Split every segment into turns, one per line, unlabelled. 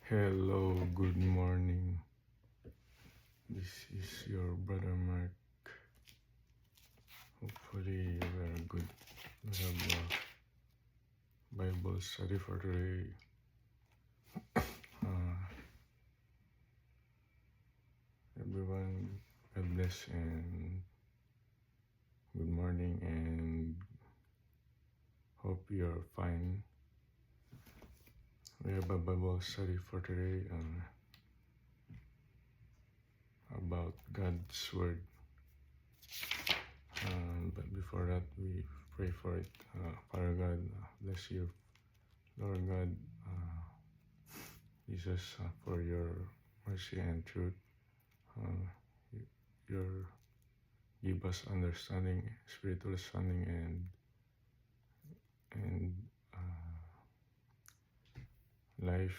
Hello, good morning. This is your brother Mark. Hopefully, you are good. We have a Bible study for today. Everyone, God bless and good morning, and hope you are fine. We have a Bible study for today about God's Word. But before that, we pray for it. Father God, bless you, Lord God, Jesus, for your mercy and truth. Your give us understanding, spiritual understanding, and life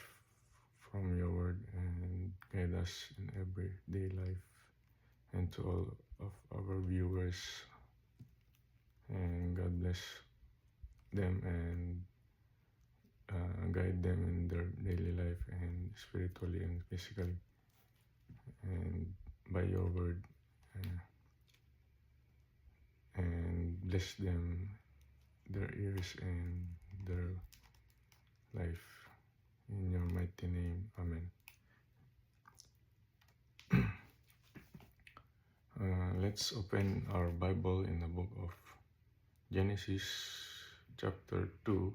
from your word, and guide us in everyday life, and to all of our viewers. And God bless them and guide them in their daily life and spiritually and physically, and by your word, and bless them, their ears and their life. In your mighty name, Amen. Let's open our Bible in the book of Genesis chapter 2,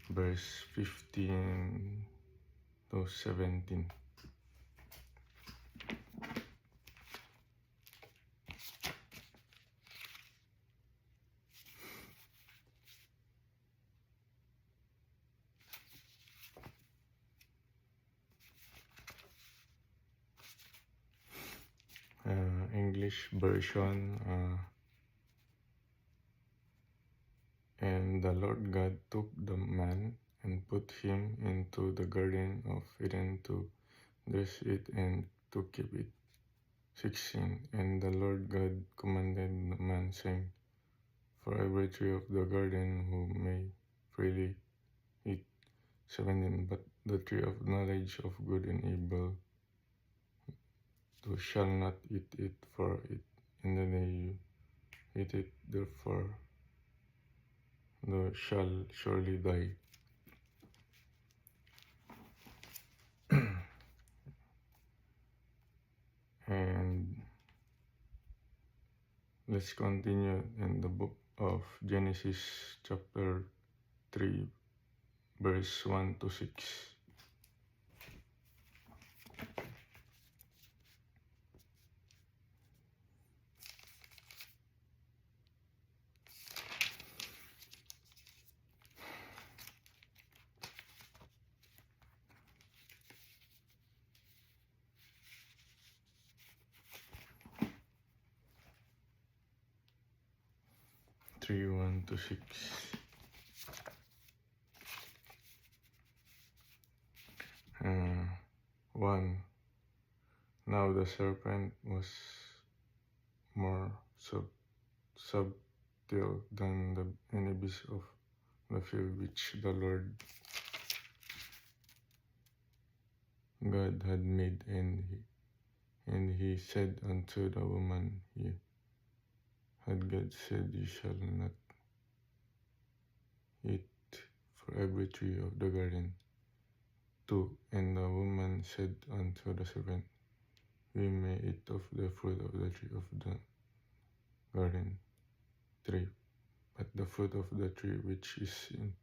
verse 15 to 17. English version. And the Lord God took the man and put him into the garden of Eden to dress it and to keep it. 16. And the Lord God commanded the man, saying, for every tree of the garden you may freely eat. 17. But the tree of knowledge of good and evil, thou shalt not eat it, for it in the day you eat it, therefore thou shalt surely die. And let's continue in the book of Genesis chapter 3, verse 1 to 6. 3, 1 to 6. 1. Now the serpent was more subtle than any beast of the field which the Lord God had made, and he said unto the woman, had God said, you shall not eat for every tree of the garden. 2. And the woman said unto the serpent, we may eat of the fruit of the tree of the garden. 3. But the fruit of the tree which is in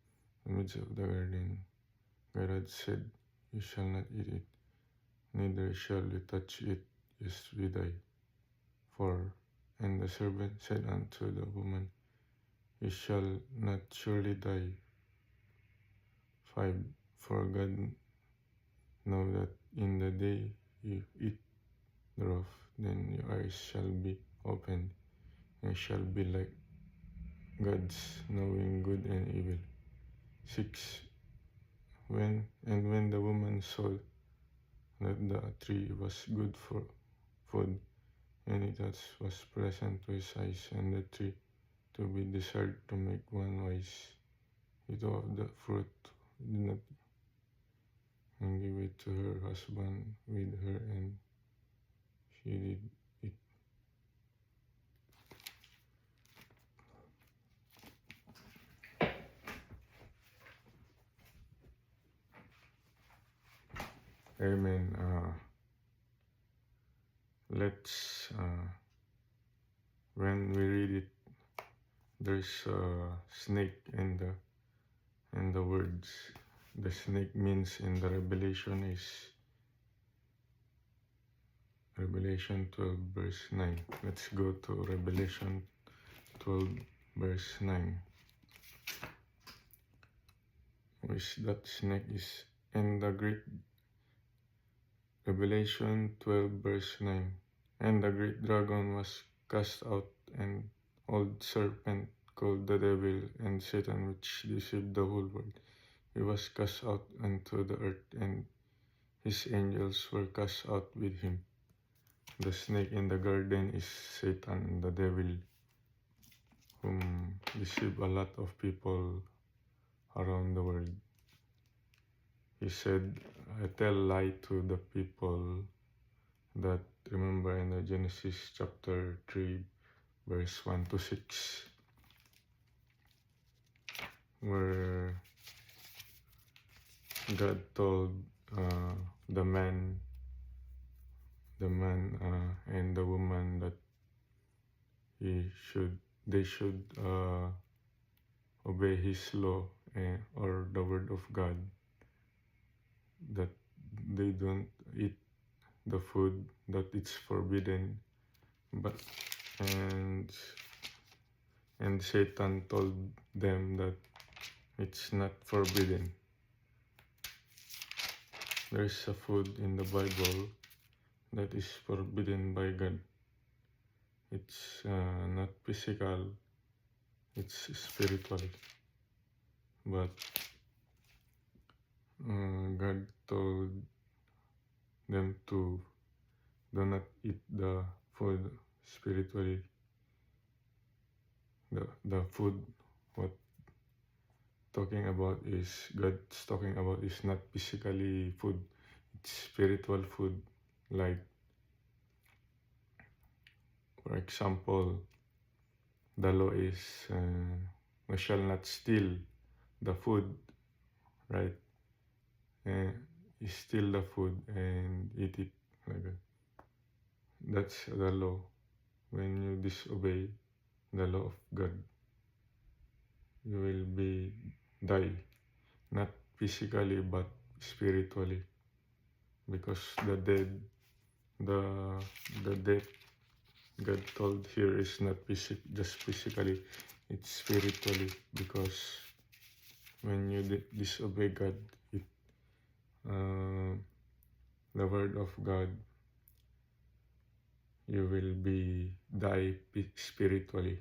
the midst of the garden, God had said, you shall not eat it, neither shall you touch it, lest we die. 4. And the serpent said unto the woman, you shall not surely die. 5. For God know that in the day you eat thereof, then your eyes shall be opened, and shall be like gods, knowing good and evil. 6. When the woman saw that the tree was good for food, and it was pleasant to his eyes, and the tree to be desired to make one wise, he took of the fruit, did not and give it to her husband with her, and she did it. Amen. Let's when we read it, there's a snake in the words. The snake means in the Revelation is Revelation 12 verse 9. Let's go to Revelation 12 verse 9. Which that snake is in the great Revelation 12 verse 9. And the great dragon was cast out, an old serpent called the devil and Satan, which deceived the whole world. He was cast out unto the earth, and his angels were cast out with him. The snake in the garden is Satan, the devil, whom deceived a lot of people around the world. He said, I tell lie to the people that, remember in the Genesis chapter 3 verse 1 to 6, where God told the man and the woman that they should obey his law or the word of God, that they don't eat the food that it's forbidden, but and Satan told them that it's not forbidden. There's a food in the Bible that is forbidden by God. It's not physical, it's spiritual. But God told them to do not eat the food spiritually. The food what talking about is God's talking about is not physically food, it's spiritual food. Like, for example, the law is we shall not steal the food, right? You steal the food and eat it like that. That's the law. When you disobey the law of God, you will be die, not physically but spiritually, because the death God told here is not just physically, it's spiritually, because when you disobey God, the word of God, you will be die spiritually.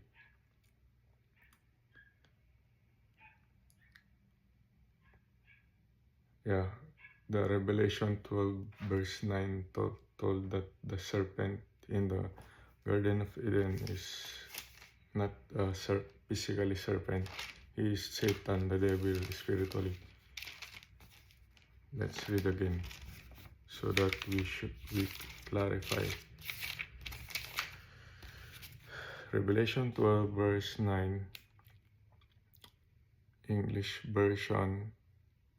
Yeah, the Revelation 12 verse 9 told that the serpent in the Garden of Eden is not a physically serpent. He is Satan, the devil, spiritually. Let's read again so that we clarify. Revelation 12 verse 9, English version.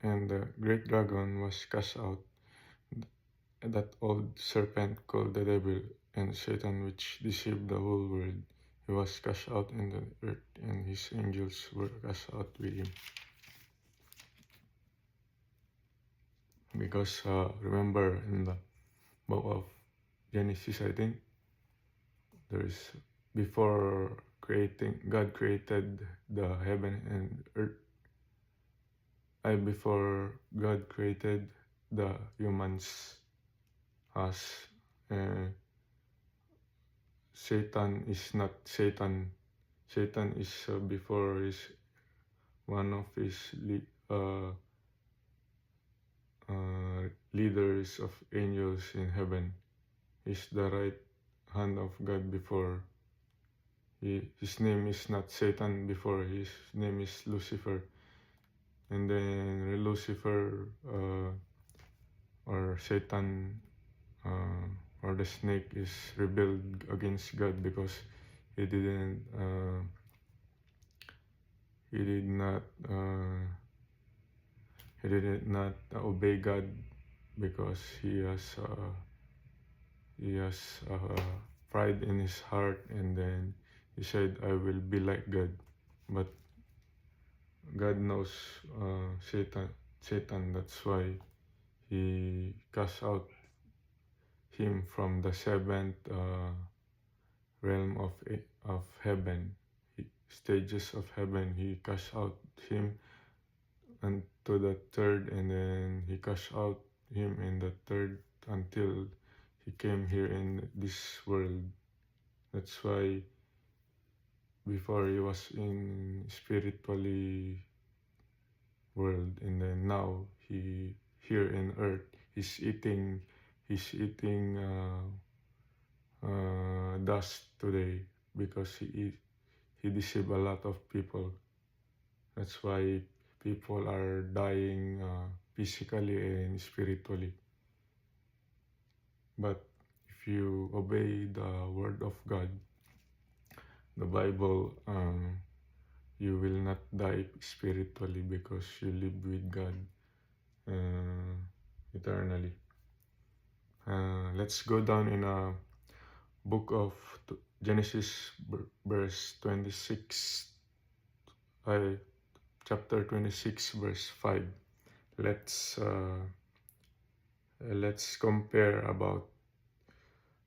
And the great dragon was cast out, that old serpent called the devil and Satan, which deceived the whole world. He was cast out in the earth, and his angels were cast out with him. Because remember in the book of Genesis, I think, there's before God created the heaven and earth. Before God created the humans, us, Satan is not Satan. Satan is before is one of his leaders of angels in heaven. He's the right hand of God before. His name is not Satan before. His name is Lucifer. And then Lucifer or Satan or the snake is rebelled against God because he didn't he did not obey God because he has pride in his heart, and then he said, I will be like God. But God knows Satan, that's why he cast out him from the seventh realm of heaven, stages of heaven. He cast out him and to the third, and then he cast out him in the third until he came here in this world. That's why before he was in spiritually world, and then now he here in earth he's eating dust today because he deceived a lot of people. That's why people are dying physically and spiritually. But if you obey the word of God, the Bible, you will not die spiritually because you live with God eternally. Let's go down in a book of Genesis, verse 26, chapter 26, verse 5. Let's compare about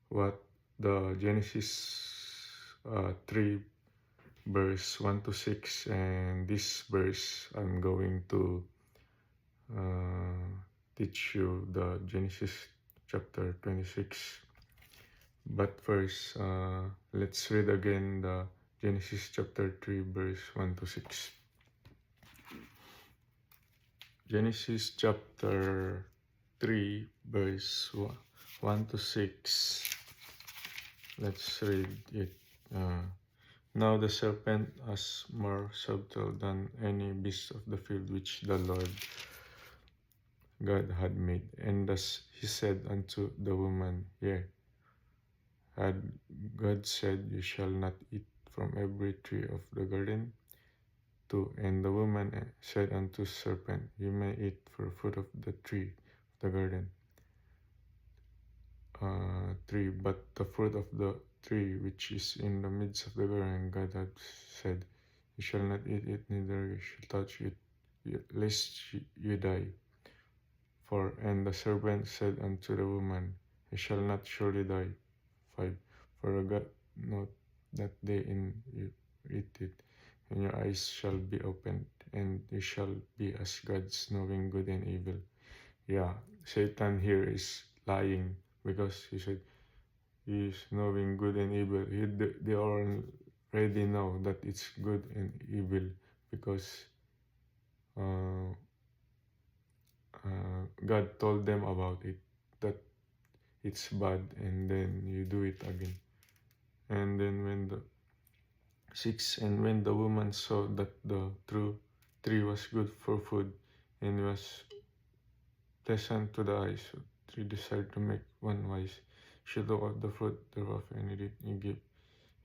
what the Genesis 3 verse 1 to 6 and this verse I'm going to teach you the Genesis chapter 26. But first, let's read again the Genesis chapter 3 verse 1 to 6. Genesis chapter 3 verse 1 to 6. Let's read it. Now the serpent was more subtle than any beast of the field which the Lord God had made. And thus he said unto the woman, Yea, had God said, You shall not eat from every tree of the garden? 2. And the woman said unto the serpent, You may eat for fruit of the tree of the garden. 3. But the fruit of the tree which is in the midst of the garden, God had said, You shall not eat it, neither you shall touch it, lest you die. 4. And the serpent said unto the woman, You shall not surely die. 5. For God knoweth that day in you eat it, and your eyes shall be opened, and you shall be as gods, knowing good and evil. Yeah, Satan here is lying because he said he is knowing good and evil. They already know that it's good and evil because God told them about it, that it's bad, and then you do it again. And then when the 6, and when the woman saw that the tree was good for food and was pleasant to the eyes, so she decided to make one wise. She took of the fruit thereof and ate it.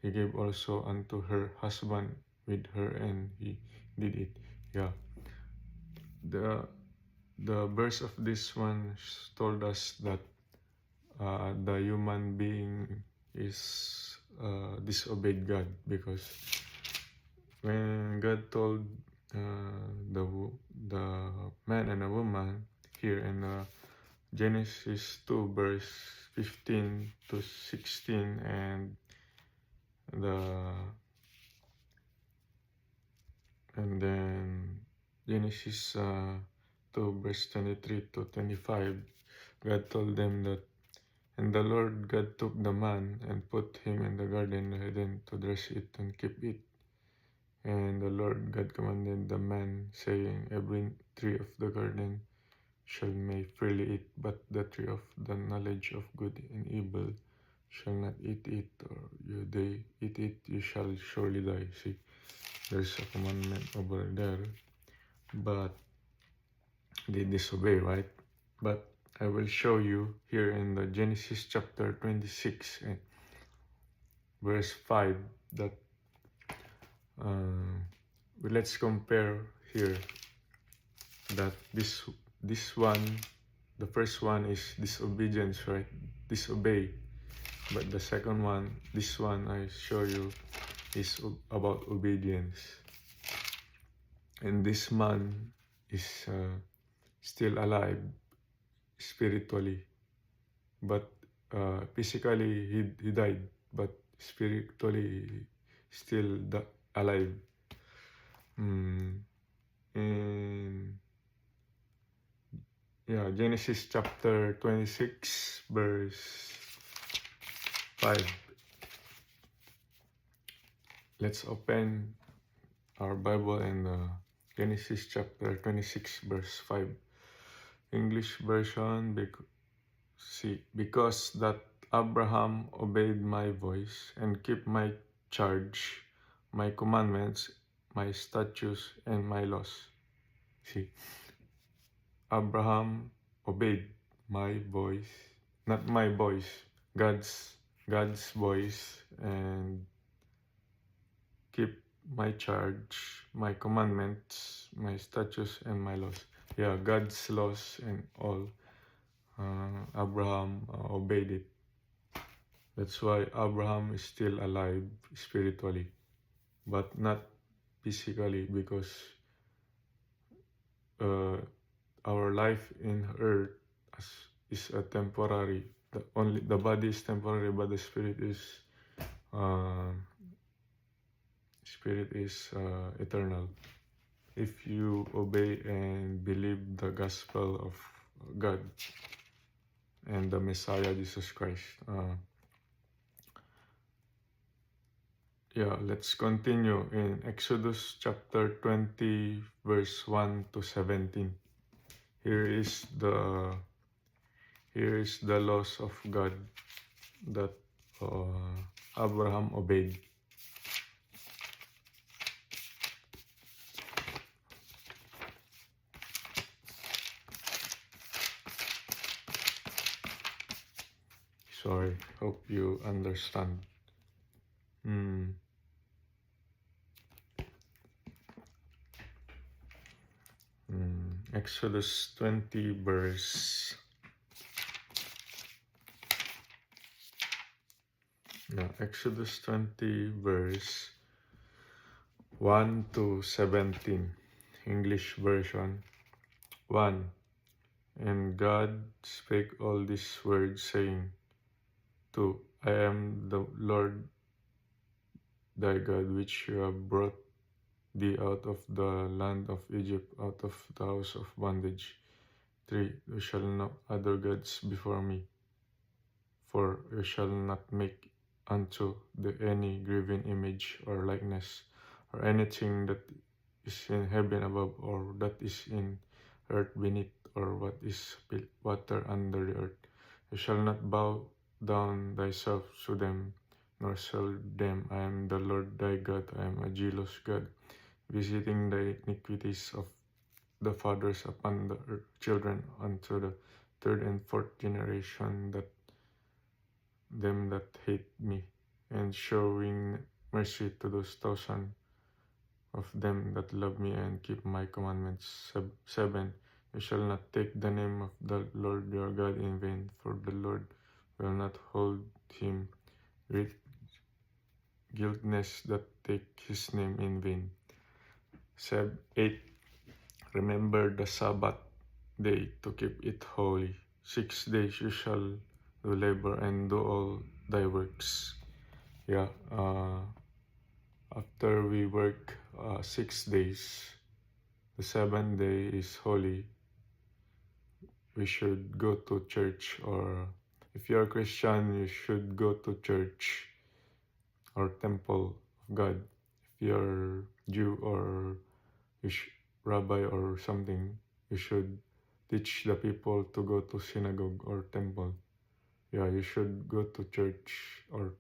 He gave also unto her husband with her, and he did it. Yeah. The verse of this one told us that the human being is disobeyed God, because when God told the man and the woman here in Genesis 2 verse 15 to 16 and then Genesis 2 verse 23 to 25, God told them that, and the Lord God took the man and put him in the garden of Eden to dress it and keep it. And the Lord God commanded the man, saying, Every tree of the garden shall may freely eat, but the tree of the knowledge of good and evil shall not eat it, or they eat it, you shall surely die. See, there's a commandment over there, but they disobey, right? But I will show you here in the Genesis chapter 26 and verse 5 that let's compare here that this one, the first one is disobedience, right? Disobey. But the second one, this one I show you, is about obedience. And this man is still alive spiritually, but physically he died, but spiritually still alive. And yeah, Genesis chapter 26 verse 5. Let's open our Bible in Genesis chapter 26 verse 5. English version, because that Abraham obeyed my voice and kept my charge, my commandments, my statutes, and my laws. See, Abraham obeyed my voice, not my voice, God's voice, and keep my charge, my commandments, my statutes, and my laws. Yeah, God's laws and all. Abraham obeyed it. That's why Abraham is still alive spiritually, but not physically, because our life in earth is a temporary. Only the body is temporary, but the spirit is eternal. If you obey and believe the gospel of God and the Messiah Jesus Christ. Yeah, let's continue in Exodus chapter 20 verse 1 to 17. Here is the laws of God that Abraham obeyed. Sorry, hope you understand. Exodus 20 verse Exodus 20 verse 1 to 17, English version. 1. And God spake all these words, saying, 2. I am the Lord thy God, which have brought thee out of the land of Egypt, out of the house of bondage. 3. You shall not other gods before me. 4. You shall not make unto any graven image or likeness, or anything that is in heaven above, or that is in earth beneath, or what is water under the earth. You shall not bow down thyself to them, nor serve them. I am the Lord thy God. I am a jealous God, visiting the iniquities of the fathers upon the children unto the third and fourth generation that them that hate me, and showing mercy to those 1,000 of them that love me and keep my commandments. 7. You shall not take the name of the Lord your God in vain, for the Lord will not hold him guiltless that take his name in vain. 8. Remember the Sabbath day to keep it holy. 6 days you shall do labor and do all thy works. Yeah, after we work 6 days, the 7th day is holy. We should go to church, or if you're a Christian, you should go to church or temple of God. If you're Jew or rabbi or something, you should teach the people to go to synagogue or temple. Yeah, you should go to church or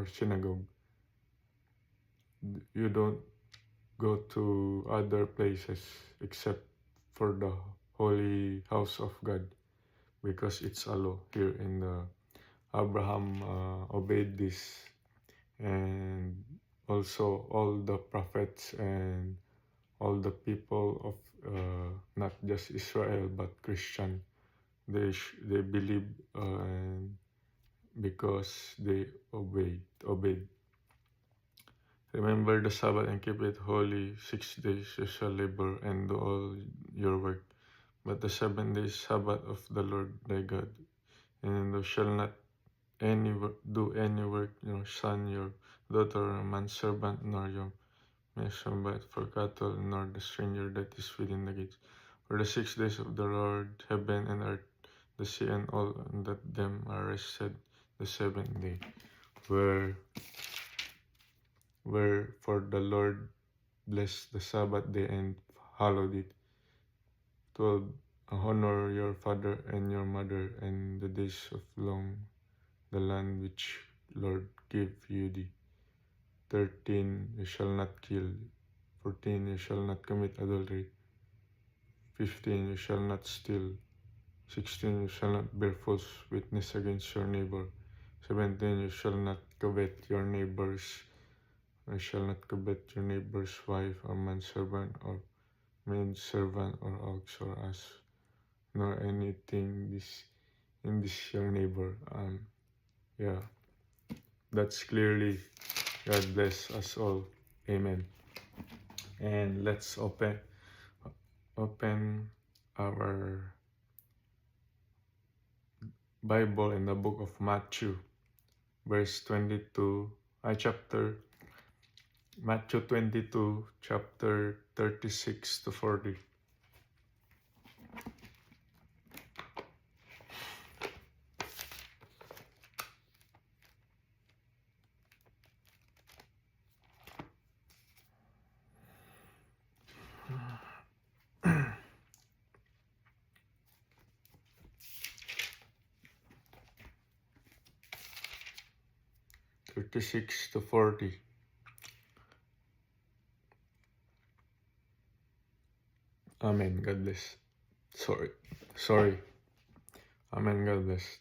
synagogue. You don't go to other places except for the holy house of God. because it's a law here in the Abraham obeyed this, and also all the prophets and all the people of not just Israel but Christian, they believe because they obeyed. Remember the Sabbath and keep it holy. 6 days you shall labor and do all your work. But the 7th day is Sabbath of the Lord thy God. And thou shalt not do any work, your son, your daughter, or manservant, nor your maidservant for cattle, nor the stranger that is within the gates. For the 6 days of the Lord, heaven and earth, the sea and all that them are rested the 7th day. Wherefore the Lord blessed the Sabbath day and hallowed it. 12. Honor your father and your mother, and the days of long the land which Lord gave you thee. 13. You shall not kill. 14. You shall not commit adultery. 15. You shall not steal. 16. You shall not bear false witness against your neighbor. 17. You shall not covet your neighbor's. You shall not covet your neighbor's wife, or manservant, or maidservant, or ox, or ass, nor anything in this your neighbor. Yeah, that's clearly God bless us all. Amen. And let's open our Bible in the book of Matthew, verse 22, Matthew 22, chapter 36 to 40. to 40. Amen. God bless. Sorry. Amen. God bless.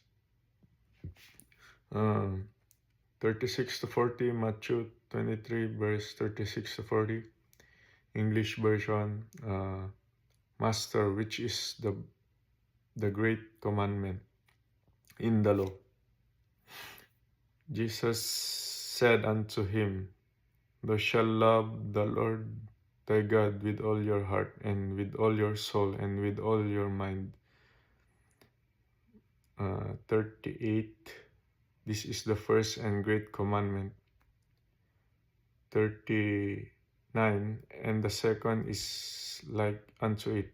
36 to 40, Matthew 23, verse 36 to 40. English version. Master, which is the great commandment in the law? Jesus said unto him, Thou shalt love the Lord thy God with all your heart, and with all your soul, and with all your mind. 38. This is the first and great commandment. 39. And the second is like unto it.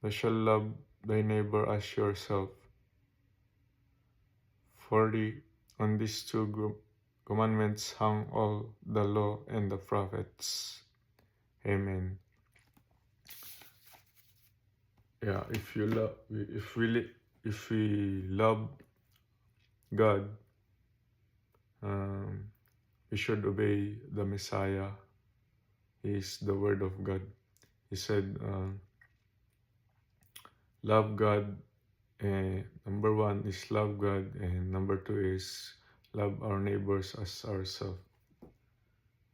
Thou shalt love thy neighbor as yourself. 40. On these two commandments hang all the law and the prophets. Amen. Yeah, if we love God, we should obey the Messiah. He is the Word of God. He said, love God. Number 1 is love God, and number 2 is love our neighbors as ourselves.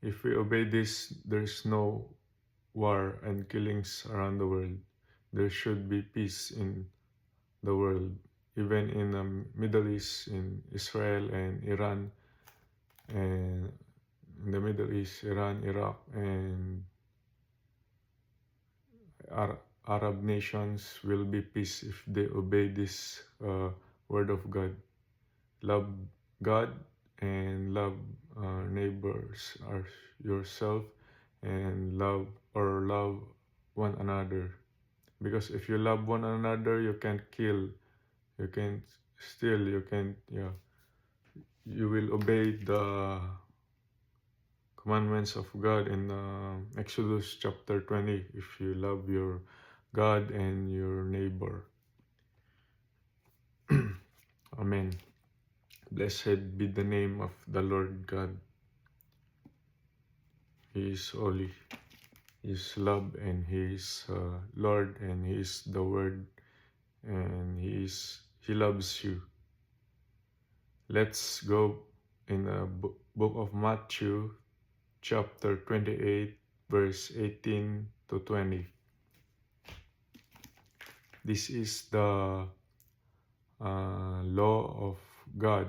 If we obey this, there's no war and killings around the world. There should be peace in the world, even in the Middle East, in Israel and Iran, and in the Middle East, Iran, Iraq, and Arab nations will be peace if they obey this word of God. Love God and love neighbors as yourself, and love one another. Because if you love one another, you can't kill, you can't steal, you will obey the commandments of God in Exodus chapter 20, if you love your God and your neighbor. Amen. Blessed be the name of the Lord God. He is holy, He is love, and He is Lord, and He is the Word and He loves you. Let's go in the book of Matthew, chapter 28, verse 18 to 20. This is the law of God.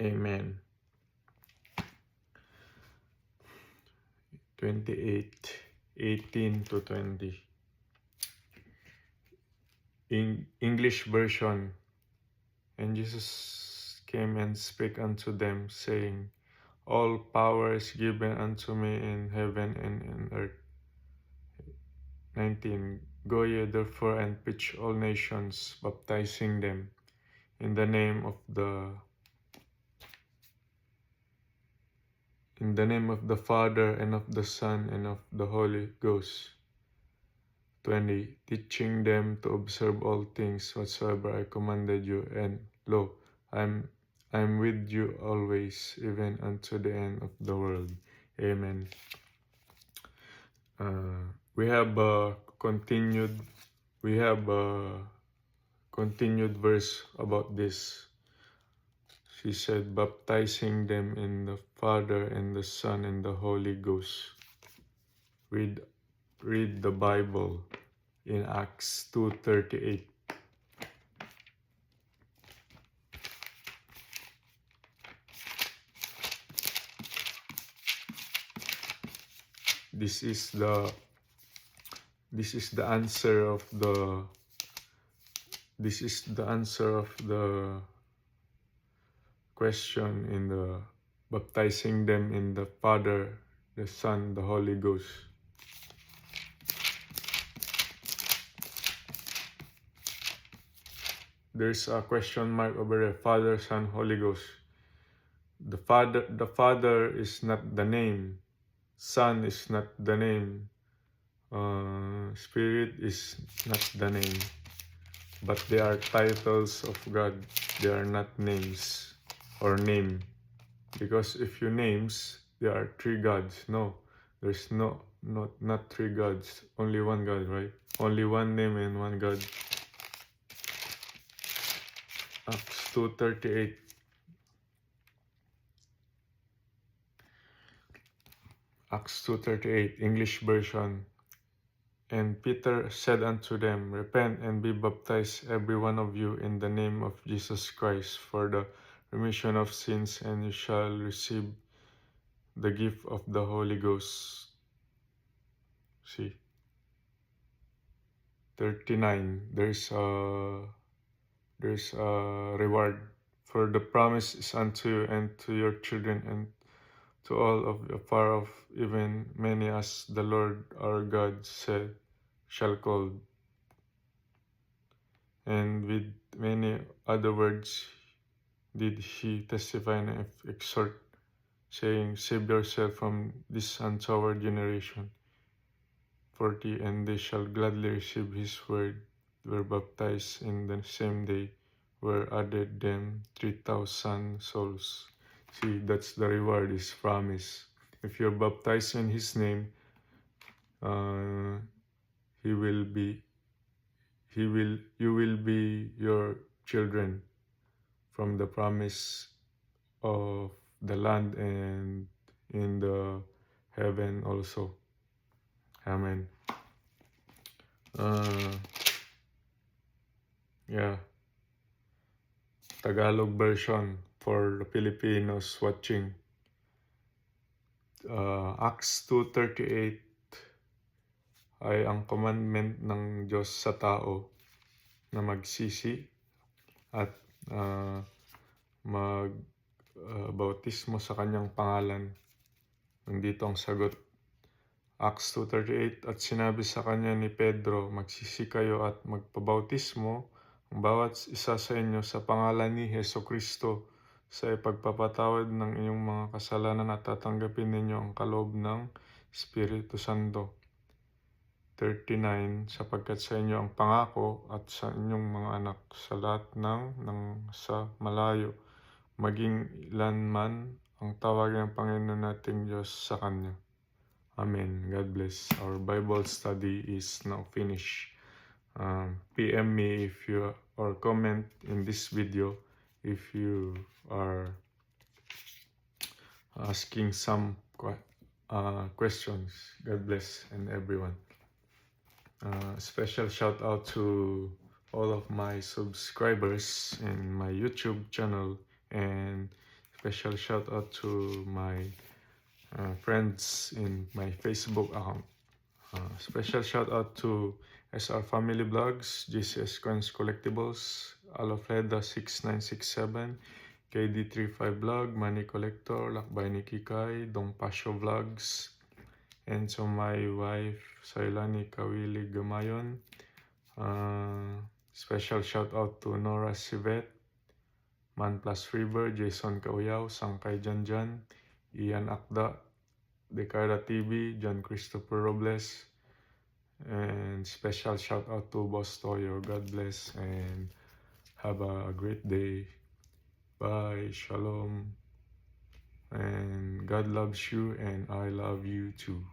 Amen. 28, 18 to 20. In English version, and Jesus came and spake unto them, saying, All power is given unto me in heaven and in earth. 19. Go ye therefore and preach all nations, baptizing them in the name of the Father and of the Son and of the Holy Ghost. 20. Teaching them to observe all things whatsoever I commanded you, and lo, I'm with you always, even unto the end of the world. Amen. We have a continued verse about this. She said, baptizing them in the Father and the Son and the Holy Ghost. Read the Bible in Acts 2:38. This is the answer of the question in the baptizing them in the Father, the Son, the Holy Ghost. There's a question mark over there. Father, Son, Holy Ghost. The Father is not the name. Son is not the name. Spirit is not the name. But they are titles of God. They are not names or name. Because if you names, there are three gods. No, there's not three gods. Only one God, right? Only one name and one God. Acts 2:38. Acts 2:38, English version. And Peter said unto them, Repent and be baptized every one of you in the name of Jesus Christ for the remission of sins, and you shall receive the gift of the Holy Ghost. See, 39. There's a reward, for the promise is unto you and to your children and to all of the far off, even many as the Lord our God said shall call. And with many other words did he testify and exhort, saying, Save yourself from this untoward generation. 40. And they shall gladly receive his word, were baptized in the same day, were added them 3,000 souls. See, that's the reward, his promise. If you're baptized in his name, you will be your children from the promise of the land and in the heaven also. Amen. Tagalog version for the Filipinos watching. Acts 2:38 ay ang commandment ng Diyos sa tao na magsisi at magbautismo sa kanyang pangalan. Nandito ang sagot. Acts 2:38, at sinabi sa kanya ni Pedro, magsisi kayo at magpabautismo ang bawat isa sa inyo sa pangalan ni Hesukristo sa ipagpapatawad ng inyong mga kasalanan at tatanggapin ninyo ang kaloob ng Espiritu Santo. 39, sapagkat sa inyo ang pangako at sa inyong mga anak sa lahat ng sa malayo, maging ilan man ang tawag ng Panginoon nating Diyos sa Kanya. Amen. God bless. Our Bible study is now finished. PM me if you or comment in this video if you are asking some questions. God bless and everyone. Special shout out to all of my subscribers in my YouTube channel, and special shout out to my friends in my Facebook account. Special shout out to SR Family Vlogs, GCS Coins Collectibles, Alfreda 6967, KD35 Vlog, Money Collector, Lakbay ni Kikay, Dong Pasyo Vlogs, and to my wife, Sailani Kawili Gamayon. Special shout out to Nora Sivet, Man Plus River, Jason Kauyaw, Sangkay Janjan, Ian Akda, Dekara TV, John Christopher Robles, and special shout out to Boss Toyo. God bless and have a great day. Bye. Shalom. And God loves you and I love you too.